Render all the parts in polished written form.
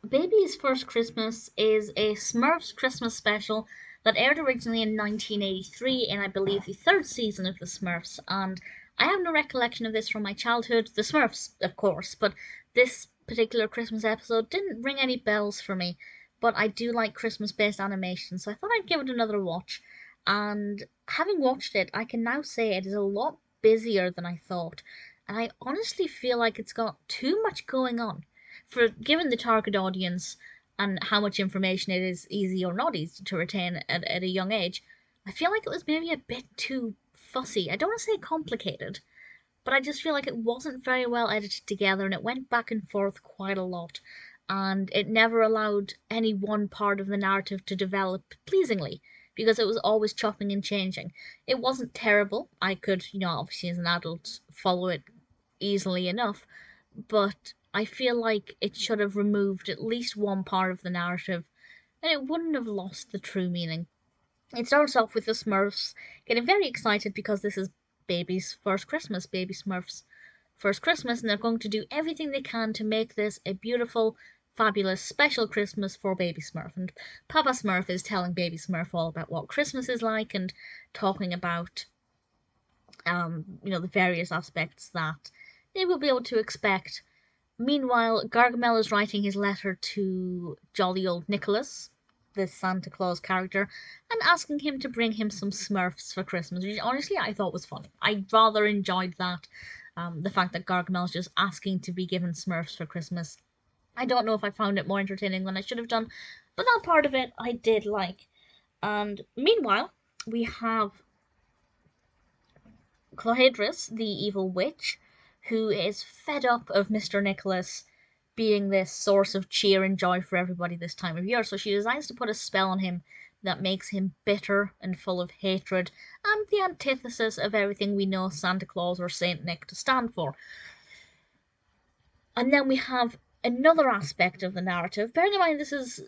Baby's First Christmas is a Smurfs Christmas special that aired originally in 1983 in, I believe, the third season of The Smurfs. And I have no recollection of this from my childhood. The Smurfs, of course, but this particular Christmas episode didn't ring any bells for me. But I do like Christmas based animation, so I thought I'd give it another watch. And having watched it, I can now say it is a lot busier than I thought. And I honestly feel like it's got too much going on for given the target audience and how much information it is easy or not easy to retain at a young age, I feel like it was maybe a bit too fussy. I don't want to say complicated, but I just feel like it wasn't very well edited together and it went back and forth quite a lot. And it never allowed any one part of the narrative to develop pleasingly because it was always chopping and changing. It wasn't terrible. I could, obviously as an adult, follow it easily enough, but I feel like it should have removed at least one part of the narrative, and it wouldn't have lost the true meaning. It starts off with the Smurfs getting very excited because this is Baby's first Christmas, Baby Smurf's first Christmas, and they're going to do everything they can to make this a beautiful, fabulous, special Christmas for Baby Smurf. And Papa Smurf is telling Baby Smurf all about what Christmas is like and talking about, the various aspects that they will be able to expect. Meanwhile, Gargamel is writing his letter to jolly old Nicholas, the Santa Claus character, and asking him to bring him some Smurfs for Christmas, which honestly I thought was funny. I rather enjoyed that. The fact that Gargamel's just asking to be given Smurfs for Christmas. I don't know if I found it more entertaining than I should have done, but that part of it I did like. And meanwhile, we have Chlorhydris, the evil witch, who is fed up of Mr. Nicholas being this source of cheer and joy for everybody this time of year. So she decides to put a spell on him that makes him bitter and full of hatred and the antithesis of everything we know Santa Claus or Saint Nick to stand for. And then we have another aspect of the narrative. Bearing in mind this is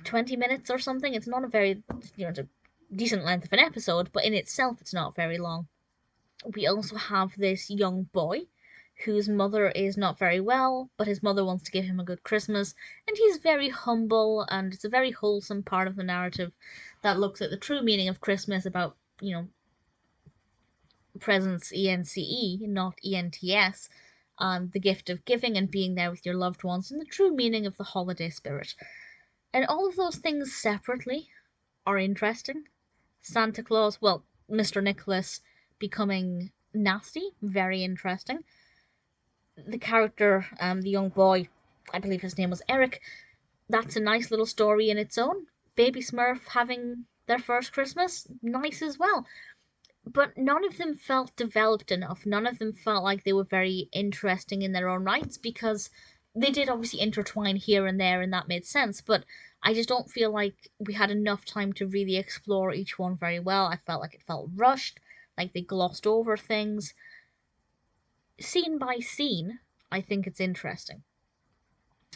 20 minutes or something, it's not a very, it's a decent length of an episode, but in itself it's not very long. We also have this young boy whose mother is not very well, but his mother wants to give him a good Christmas, and he's very humble, and it's a very wholesome part of the narrative that looks at the true meaning of Christmas about, presents ENCE, not ENTS, and the gift of giving and being there with your loved ones, and the true meaning of the holiday spirit. And all of those things separately are interesting. Santa Claus, well, Mr. Nicholas becoming nasty, very interesting. The character, the young boy, I believe his name was Eric, that's a nice little story in its own. Baby Smurf having their first Christmas, nice as well. But none of them felt developed enough. None of them felt like they were very interesting in their own rights because they did obviously intertwine here and there and that made sense, but I just don't feel like we had enough time to really explore each one very well. I felt like it felt rushed, like they glossed over things. Scene by scene, I think it's interesting.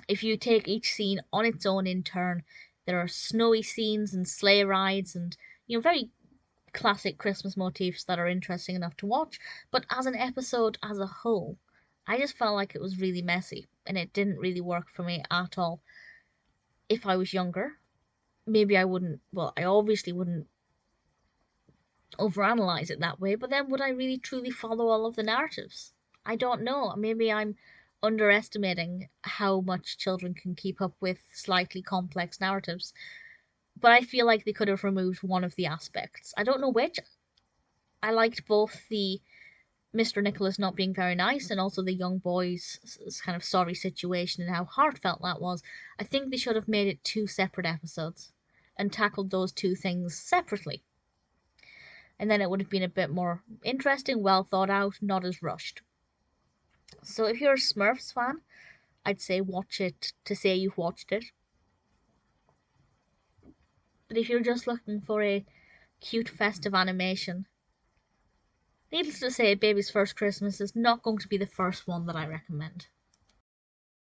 If you take each scene on its own in turn, there are snowy scenes and sleigh rides and, very classic Christmas motifs that are interesting enough to watch. But as an episode as a whole, I just felt like it was really messy and it didn't really work for me at all. If I was younger, maybe I wouldn't, well, I obviously wouldn't overanalyze it that way, but then would I really truly follow all of the narratives? I don't know. Maybe I'm underestimating how much children can keep up with slightly complex narratives. But I feel like they could have removed one of the aspects. I don't know which. I liked both the Mr. Nicholas not being very nice and also the young boy's kind of sorry situation and how heartfelt that was. I think they should have made it two separate episodes and tackled those two things separately. And then it would have been a bit more interesting, well thought out, not as rushed. So if you're a Smurfs fan, I'd say watch it to say you've watched it. But if you're just looking for a cute festive animation, needless to say, Baby's First Christmas is not going to be the first one that I recommend.